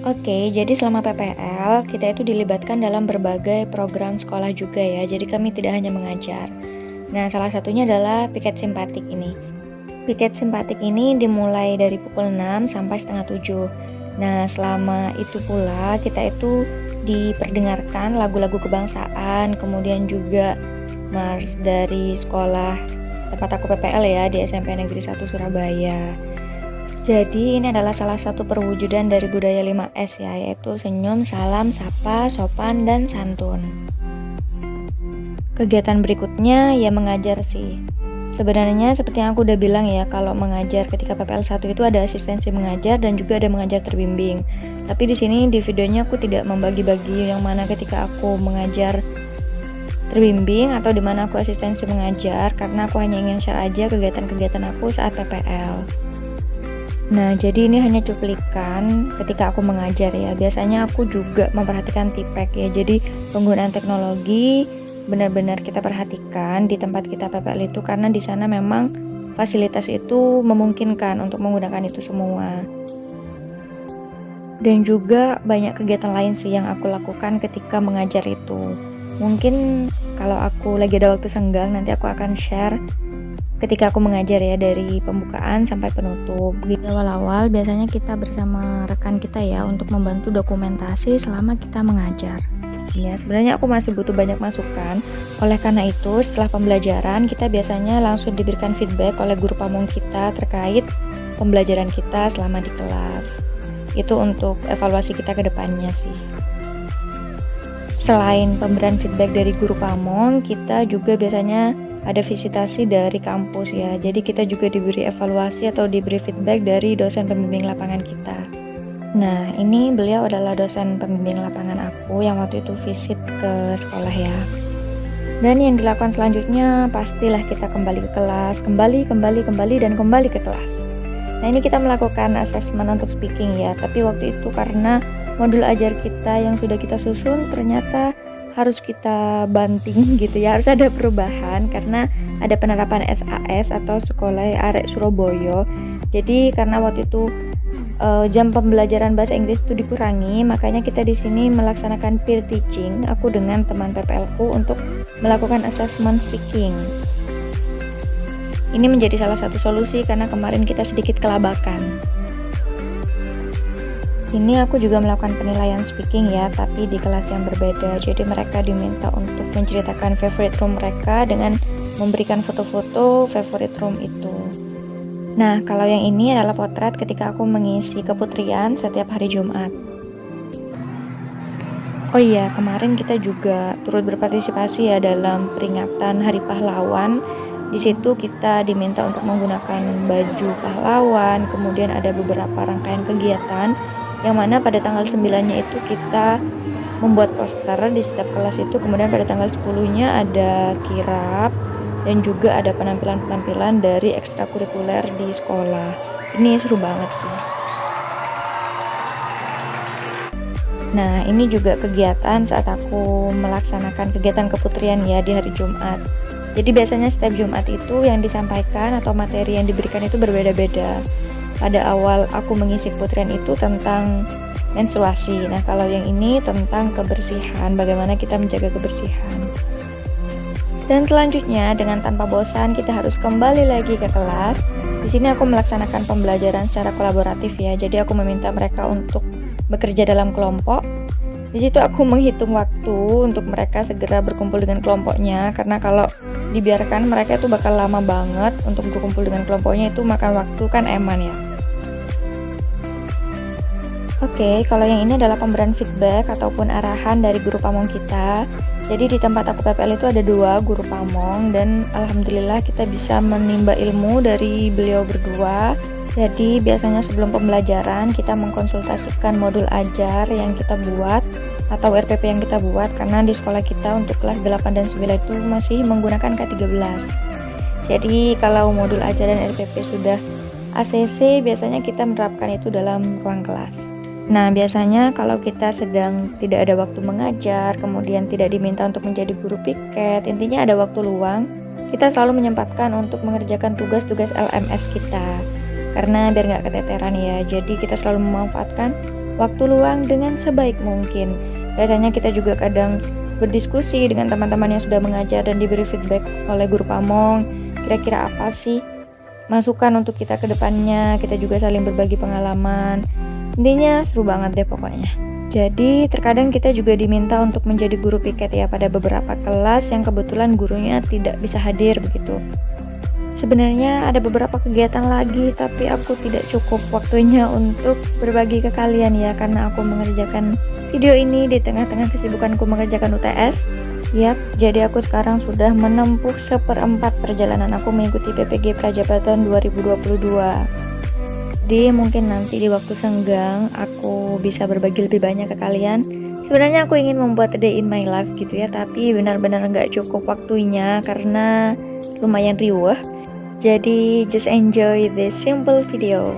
Oke, jadi selama PPL, kita itu dilibatkan dalam berbagai program sekolah juga ya, jadi kami tidak hanya mengajar. Nah, salah satunya adalah piket simpatik ini. Piket simpatik ini dimulai dari pukul 6 sampai setengah 7. Nah, selama itu pula kita itu diperdengarkan lagu-lagu kebangsaan, kemudian juga mars dari sekolah tempat aku PPL ya, di SMP Negeri 1 Surabaya. Jadi ini adalah salah satu perwujudan dari budaya 5S ya, yaitu senyum, salam, sapa, sopan, dan santun. Kegiatan berikutnya ya mengajar sih. Sebenarnya seperti yang aku udah bilang ya, kalau mengajar ketika PPL 1 itu ada asistensi mengajar dan juga ada mengajar terbimbing. Tapi di sini di videonya aku tidak membagi-bagi yang mana ketika aku mengajar terbimbing atau di mana aku asistensi mengajar, karena aku hanya ingin share aja kegiatan-kegiatan aku saat PPL. Nah, jadi ini hanya cuplikan ketika aku mengajar ya. Biasanya aku juga memperhatikan tipek ya. Jadi penggunaan teknologi benar-benar kita perhatikan di tempat kita PPL itu, karena di sana memang fasilitas itu memungkinkan untuk menggunakan itu semua. Dan juga banyak kegiatan lain sih yang aku lakukan ketika mengajar itu. Mungkin kalau aku lagi ada waktu senggang, nanti aku akan share ketika aku mengajar ya, dari pembukaan sampai penutup. Di awal-awal biasanya kita bersama rekan kita ya untuk membantu dokumentasi selama kita mengajar. Ya, sebenarnya aku masih butuh banyak masukan. Oleh karena itu, setelah pembelajaran kita biasanya langsung diberikan feedback oleh guru pamong kita terkait pembelajaran kita selama di kelas. Itu untuk evaluasi kita ke depannya sih. Selain pemberian feedback dari guru pamong, kita juga biasanya ada visitasi dari kampus ya. Jadi kita juga diberi evaluasi atau diberi feedback dari dosen pembimbing lapangan kita. Nah, ini beliau adalah dosen pembimbing lapangan aku yang waktu itu visit ke sekolah ya. Dan yang dilakukan selanjutnya pastilah kita kembali ke kelas, kembali dan kembali ke kelas. Nah, ini kita melakukan asesmen untuk speaking ya. Tapi waktu itu karena modul ajar kita yang sudah kita susun ternyata harus kita banting gitu ya, harus ada perubahan karena ada penerapan SAS atau Sekolah Arek Surabaya. Jadi karena waktu itu jam pembelajaran bahasa Inggris itu dikurangi, makanya kita di sini melaksanakan peer teaching, aku dengan teman PPL ku untuk melakukan assessment speaking. Ini menjadi salah satu solusi karena kemarin kita sedikit kelabakan. Ini aku juga melakukan penilaian speaking ya, tapi di kelas yang berbeda. Jadi mereka diminta untuk menceritakan favorite room mereka dengan memberikan foto-foto favorite room itu. Nah, kalau yang ini adalah potret ketika aku mengisi keputrian setiap hari Jumat. Oh iya, kemarin kita juga turut berpartisipasi ya dalam peringatan Hari Pahlawan. Di situ kita diminta untuk menggunakan baju pahlawan, kemudian ada beberapa rangkaian kegiatan yang mana pada tanggal 9-nya itu kita membuat poster di setiap kelas itu, kemudian pada tanggal 10-nya ada kirap dan juga ada penampilan-penampilan dari ekstrakurikuler di sekolah. Ini seru banget sih. Nah, ini juga kegiatan saat aku melaksanakan kegiatan keputrian ya di hari Jumat. Jadi biasanya setiap Jumat itu yang disampaikan atau materi yang diberikan itu berbeda-beda. Pada awal aku mengisi keputrian itu tentang menstruasi. Nah, kalau yang ini tentang kebersihan, bagaimana kita menjaga kebersihan. Dan selanjutnya dengan tanpa bosan kita harus kembali lagi ke kelas. Di sini aku melaksanakan pembelajaran secara kolaboratif ya. Jadi aku meminta mereka untuk bekerja dalam kelompok. Di situ aku menghitung waktu untuk mereka segera berkumpul dengan kelompoknya, karena kalau dibiarkan mereka itu bakal lama banget untuk berkumpul dengan kelompoknya, itu makan waktu kan eman ya. Oke, kalau yang ini adalah pemberian feedback ataupun arahan dari guru pamong kita. Jadi di tempat aku PPL itu ada 2 guru pamong dan alhamdulillah kita bisa menimba ilmu dari beliau berdua. Jadi biasanya sebelum pembelajaran kita mengkonsultasikan modul ajar yang kita buat atau RPP yang kita buat, karena di sekolah kita untuk kelas 8 dan 9 itu masih menggunakan K13. Jadi kalau modul ajar dan RPP sudah ACC, biasanya kita menerapkan itu dalam ruang kelas. Nah, biasanya kalau kita sedang tidak ada waktu mengajar, kemudian tidak diminta untuk menjadi guru piket, intinya ada waktu luang, kita selalu menyempatkan untuk mengerjakan tugas-tugas LMS kita. Karena biar nggak keteteran ya, jadi kita selalu memanfaatkan waktu luang dengan sebaik mungkin. Biasanya kita juga kadang berdiskusi dengan teman-teman yang sudah mengajar dan diberi feedback oleh guru pamong. Kira-kira apa sih masukan untuk kita ke depannya, kita juga saling berbagi pengalaman. Intinya seru banget deh pokoknya. Jadi terkadang kita juga diminta untuk menjadi guru piket ya pada beberapa kelas yang kebetulan gurunya tidak bisa hadir begitu. Sebenarnya ada beberapa kegiatan lagi tapi aku tidak cukup waktunya untuk berbagi ke kalian ya, karena aku mengerjakan video ini di tengah-tengah kesibukanku mengerjakan UTS. Yap, jadi aku sekarang sudah menempuh 1/4 perjalanan aku mengikuti PPG Prajabatan 2022. Jadi mungkin nanti di waktu senggang aku bisa berbagi lebih banyak ke kalian. Sebenarnya aku ingin membuat a day in my life gitu ya, tapi benar-benar nggak cukup waktunya karena lumayan riuh. Jadi just enjoy this simple video.